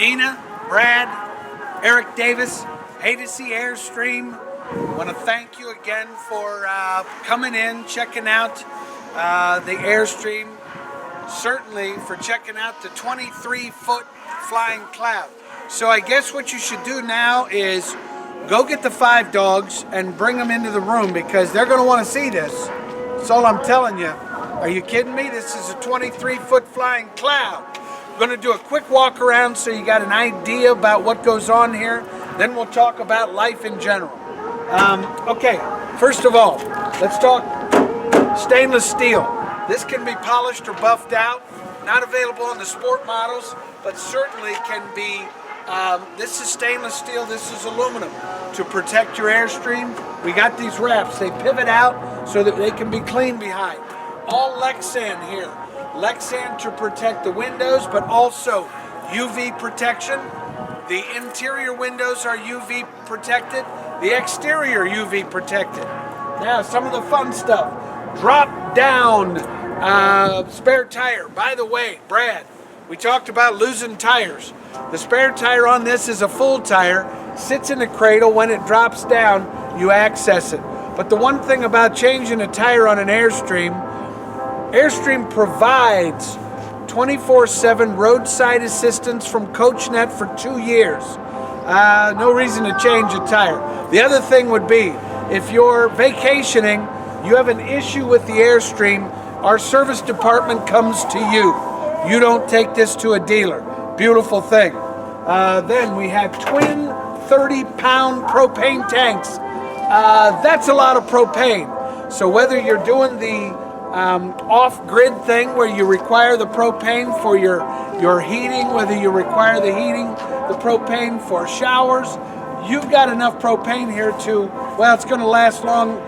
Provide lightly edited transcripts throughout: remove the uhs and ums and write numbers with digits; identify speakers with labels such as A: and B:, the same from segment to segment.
A: Dina, Brad, Eric Davis, Haydocy Airstream. I want to thank you again for coming in, checking out the Airstream. Certainly for checking out the 23-foot flying cloud. So I guess what you should do now is go get the 5 dogs and bring them into the room because they're going to want to see this. That's all I'm telling you. Are you kidding me? This is a 23-foot flying cloud. I'm going to do a quick walk around so you got an idea about what goes on here. Then we'll talk about life in general. Okay, first of all, let's talk stainless steel. This can be polished or buffed out. Not available on the sport models, but certainly can be. This is stainless steel, this is aluminum. To protect your Airstream, we got these wraps. They pivot out so that they can be clean behind. All Lexan here. Lexan to protect the windows, but also UV protection. The interior windows are UV protected. The exterior UV protected. Now, some of the fun stuff. Drop down spare tire. By the way, Brad, we talked about losing tires. The spare tire on this is a full tire, sits in the cradle. When it drops down, you access it. But the one thing about changing a tire on an Airstream, Airstream provides 24/7 roadside assistance from CoachNet for 2 years. No reason to change a tire. The other thing would be, if you're vacationing, you have an issue with the Airstream, our service department comes to you. You don't take this to a dealer. Beautiful thing. Then we have twin 30-pound propane tanks. That's a lot of propane. So whether you're doing the off-grid thing where you require the propane for your heating, whether you require the heating, the propane for showers, you've got enough propane here to, well, it's going to last long.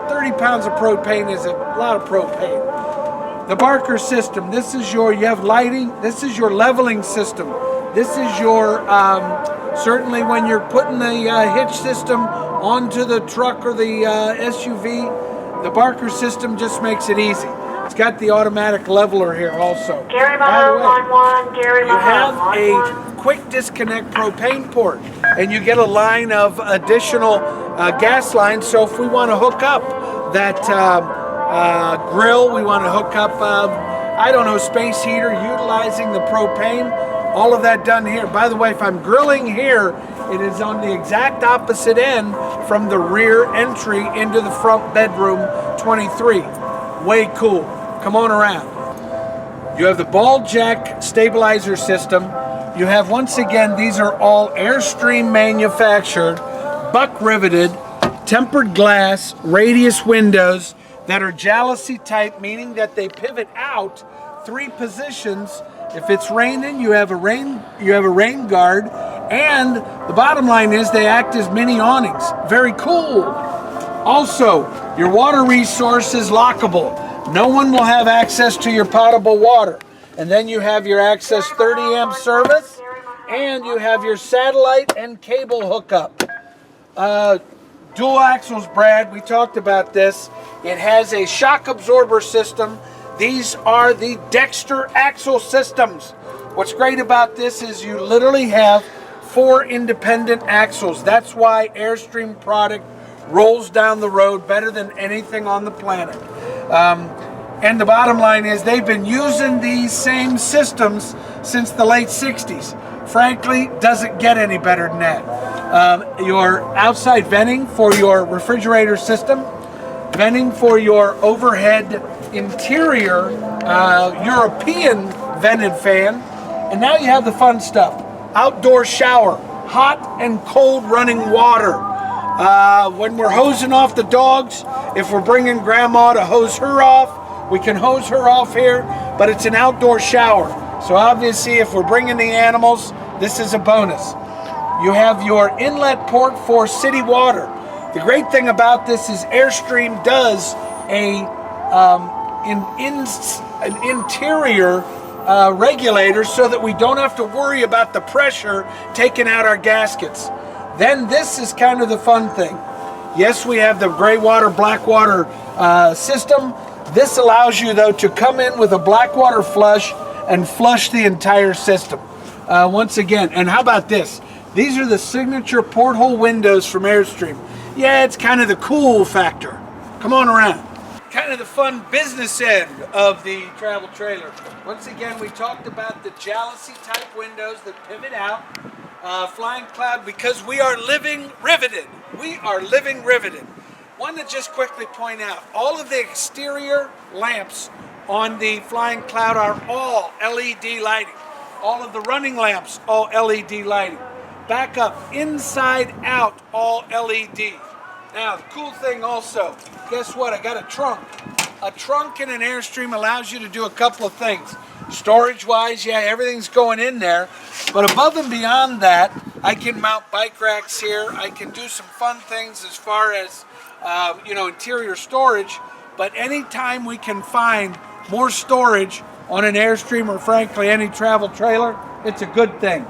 A: 30 pounds of propane is a lot of propane. The Barker system, this is you have lighting, this is your leveling system. This is your, certainly when you're putting the hitch system onto the truck or the SUV, the Barker system just makes it easy. It's got the automatic leveler here also.
B: Gary Mahone on 1, Gary
A: You have
B: Mahone
A: a quick disconnect propane port, and you get a line of additional gas lines. So if we want to hook up that grill, we want to hook up, I don't know, space heater, utilizing the propane, all of that done here. By the way, if I'm grilling here, it is on the exact opposite end from the rear entry into the front bedroom 23. Way cool. Come on around. You have the ball jack stabilizer system. You have, once again, these are all Airstream manufactured, buck riveted, tempered glass, radius windows that are Galley type, meaning that they pivot out 3 positions. If it's raining, you have a rain guard, and the bottom line is they act as mini awnings. Very cool. Also, your water resource is lockable. No one will have access to your potable water. And then you have your Access 30 amp service, and you have your satellite and cable hookup. Dual axles, Brad, we talked about this. It has a shock absorber system. These are the Dexter axle systems. What's great about this is you literally have 4 independent axles. That's why Airstream product rolls down the road better than anything on the planet. And the bottom line is they've been using these same systems since the late 60s. Frankly, doesn't get any better than that. Your outside venting for your refrigerator system, venting for your overhead interior European vented fan, and now you have the fun stuff. Outdoor shower, hot and cold running water. When we're hosing off the dogs, if we're bringing grandma to hose her off, we can hose her off here, but it's an outdoor shower. So obviously if we're bringing the animals, this is a bonus. You have your inlet port for city water. The great thing about this is Airstream does an interior regulator so that we don't have to worry about the pressure taking out our gaskets. Then this is kind of the fun thing. Yes, we have the gray water, black water system. This allows you, though, to come in with a black water flush and flush the entire system. once again. And how about this? These are the signature porthole windows from Airstream. Yeah, it's kind of the cool factor. Come on around. Kind of the fun business end of the travel trailer. Once again, we talked about the Galley type windows that pivot out. Flying cloud, because we are living riveted. We are living riveted. Want to just quickly point out, all of the exterior lamps on the Flying Cloud are all LED lighting. All of the running lamps, all LED lighting. Back up, inside out, all LED. Now, the cool thing also, guess what? I got a trunk. A trunk in an Airstream allows you to do a couple of things. Storage-wise, yeah, everything's going in there. But above and beyond that, I can mount bike racks here. I can do some fun things as far as, interior storage. But anytime we can find more storage on an Airstream or frankly any travel trailer, it's a good thing.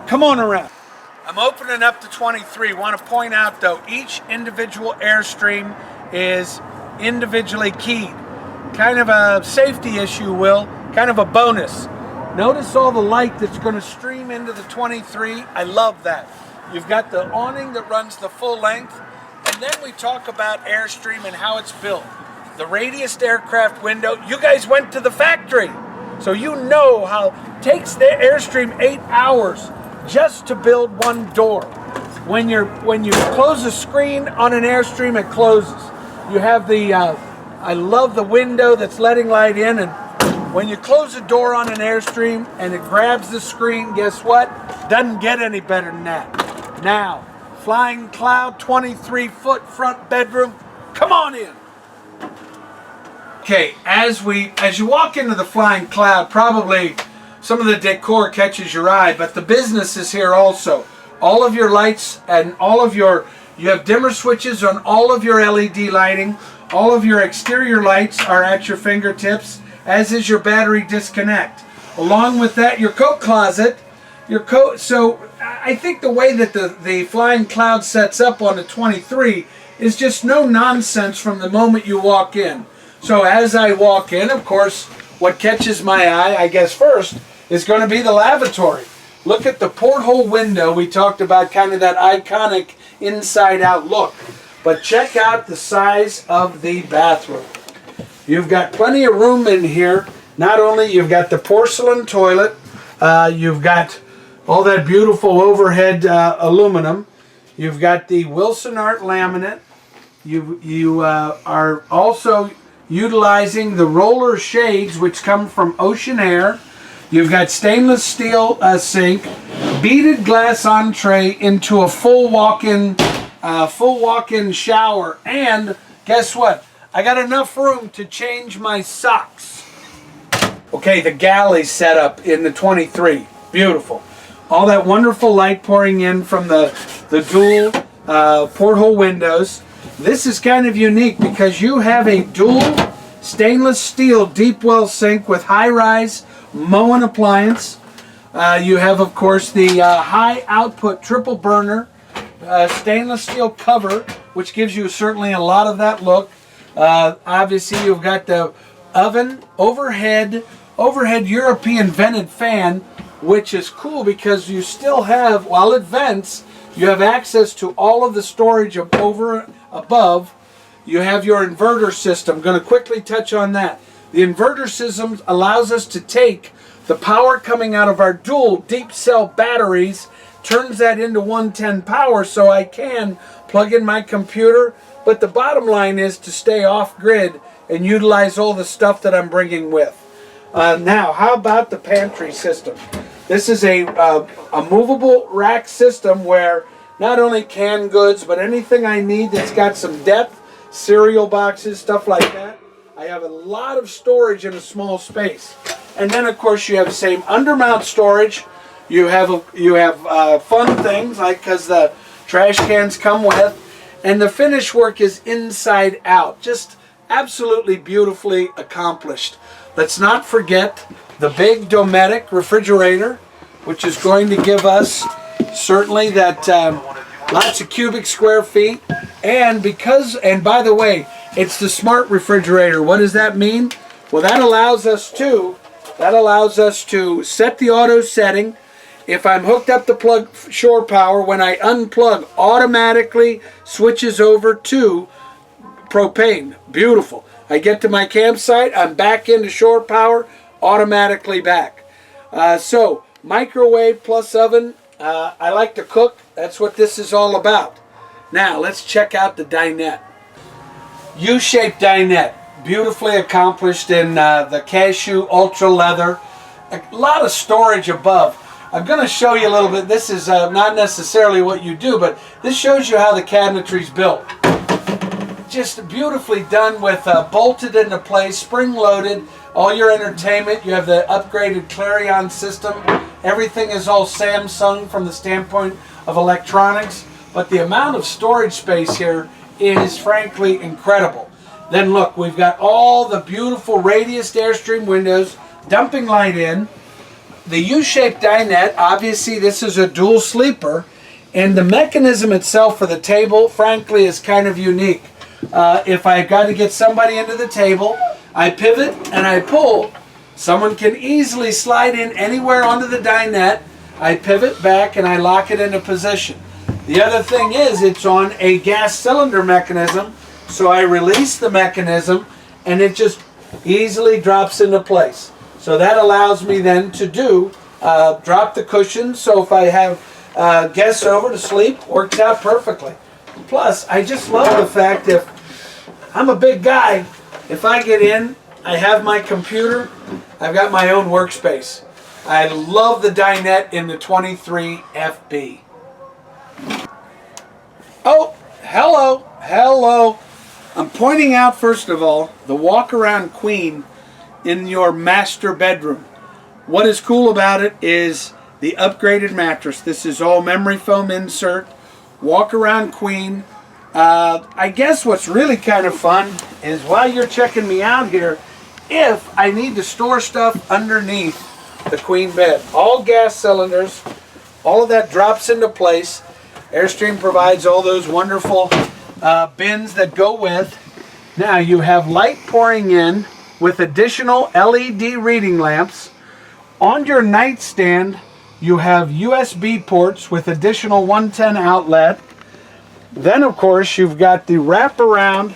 A: Come on around. I'm opening up to 23. Want to point out though, each individual Airstream is individually keyed. Kind of a safety issue, Will. Kind of a bonus. Notice all the light that's going to stream into the 23. I love that. You've got the awning that runs the full length. And then we talk about Airstream and how it's built. The radius aircraft window. You guys went to the factory. So you know how it takes the Airstream 8 hours just to build one door. When you close a screen on an Airstream, it closes. You have the, I love the window that's letting light in, and when you close a door on an Airstream and it grabs the screen, guess what? Doesn't get any better than that. Now, Flying Cloud, 23-foot front bedroom. Come on in. Okay, as you walk into the Flying Cloud, probably some of the decor catches your eye, but the business is here also. All of your lights and you have dimmer switches on all of your LED lighting. All of your exterior lights are at your fingertips, as is your battery disconnect. Along with that, your coat closet. So I think the way that the Flying Cloud sets up on the 23 is just no nonsense from the moment you walk in. So as I walk in, of course, what catches my eye, I guess first, is going to be the lavatory. Look at the porthole window. We talked about kind of that iconic inside-out look. But check out the size of the bathroom. You've got plenty of room in here. Not only you've got the porcelain toilet, you've got all that beautiful overhead aluminum. You've got the Wilson Art laminate. You are also utilizing the roller shades, which come from Ocean Air. You've got stainless steel sink, beaded glass entree into a full walk-in shower, and guess what? I got enough room to change my socks. Okay, the galley setup in the 23, beautiful. All that wonderful light pouring in from the dual porthole windows. This is kind of unique because you have a dual stainless steel deep well sink with high-rise Moen appliance. You have, of course, the high output triple burner stainless steel cover, which gives you certainly a lot of that look. Obviously, you've got the oven, overhead European vented fan, which is cool because you still have, while it vents, you have access to all of the storage above. You have your inverter system. I'm going to quickly touch on that. The inverter system allows us to take the power coming out of our dual deep cell batteries, turns that into 110 power so I can plug in my computer. But the bottom line is to stay off grid and utilize all the stuff that I'm bringing with. Now, how about the pantry system? This is a movable rack system where not only canned goods, but anything I need that's got some depth, cereal boxes, stuff like that. I have a lot of storage in a small space. And then, of course, you have the same undermount storage. You have fun things, like because the trash cans come with. And the finish work is inside out. Just absolutely beautifully accomplished. Let's not forget the big Dometic refrigerator, which is going to give us certainly that lots of cubic square feet. And by the way, it's the smart refrigerator. What does that mean? Well, that allows us to set the auto setting. If I'm hooked up to plug shore power, when I unplug, automatically switches over to propane. Beautiful. I get to my campsite, I'm back into shore power, automatically back. So microwave plus oven. I like to cook. That's what this is all about. Now let's check out the dinette. U-shaped dinette, beautifully accomplished in the cashew ultra leather. A lot of storage above. I'm going to show you a little bit. This is not necessarily what you do, but this shows you how the cabinetry is built. Just beautifully done with bolted into place, spring loaded, all your entertainment. You have the upgraded Clarion system. Everything is all Samsung from the standpoint of electronics, but the amount of storage space here is frankly incredible. Then look, we've got all the beautiful radius Airstream windows, dumping light in. The U-shaped dinette, obviously this is a dual sleeper, and the mechanism itself for the table, frankly, is kind of unique. If I've got to get somebody into the table, I pivot and I pull. Someone can easily slide in anywhere onto the dinette. I pivot back and I lock it into position. The other thing is it's on a gas cylinder mechanism, so I release the mechanism and it just easily drops into place. So that allows me then to do drop the cushion, so if I have guests over to sleep, works out perfectly. Plus, I just love the fact if I'm a big guy, if I get in, I have my computer, I've got my own workspace. I love the dinette in the 23 FB. Oh, hello, hello. I'm pointing out, first of all, the walk-around queen in your master bedroom. What is cool about it is the upgraded mattress. This is all memory foam insert, walk-around queen. I guess what's really kind of fun is while you're checking me out here, if I need to store stuff underneath the queen bed, all gas cylinders, all of that drops into place. Airstream provides all those wonderful bins that go with. Now you have light pouring in with additional LED reading lamps. On your nightstand, you have USB ports with additional 110 outlet. Then, of course, you've got the wraparound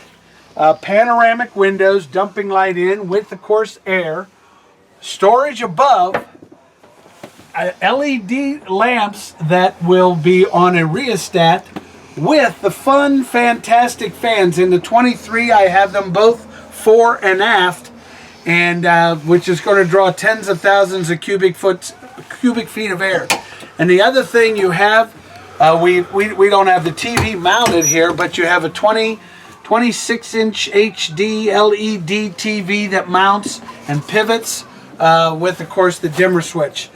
A: panoramic windows, dumping light in with, of course, air. Storage above, LED lamps that will be on a rheostat with the fun, fantastic fans. In the 23, I have them both fore and aft, and which is going to draw tens of thousands of cubic feet of air. And the other thing you have, we don't have the TV mounted here, but you have a 26-inch HD LED TV that mounts and pivots with, of course, the dimmer switch.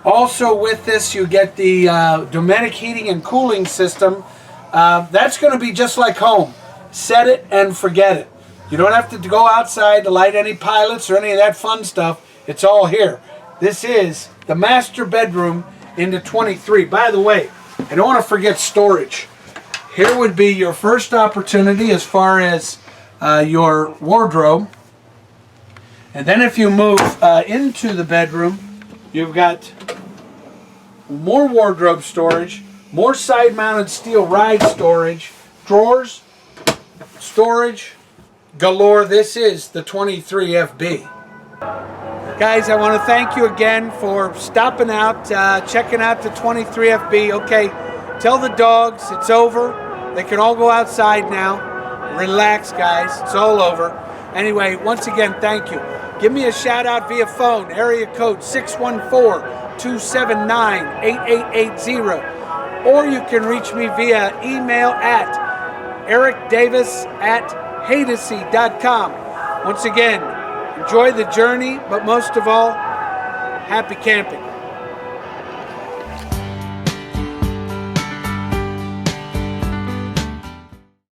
A: Also with this, you get the Dinette heating and cooling system. That's going to be just like home. Set it and forget it. You don't have to go outside to light any pilots or any of that fun stuff. It's all here. This is the master bedroom in the 23. By the way, I don't want to forget storage. Here would be your first opportunity as far as your wardrobe. And then if you move into the bedroom, you've got more wardrobe storage, more side-mounted steel ride storage, drawers, storage galore. This is the 23 FB. Guys, I want to thank you again for stopping out, checking out the 23 FB. Okay, tell the dogs it's over. They can all go outside now. Relax, guys. It's all over. Anyway, once again, thank you. Give me a shout out via phone, area code 614-279-8880. Or you can reach me via email at ericdavis@haydocy.com. Once again, enjoy the journey, but most of all, happy camping.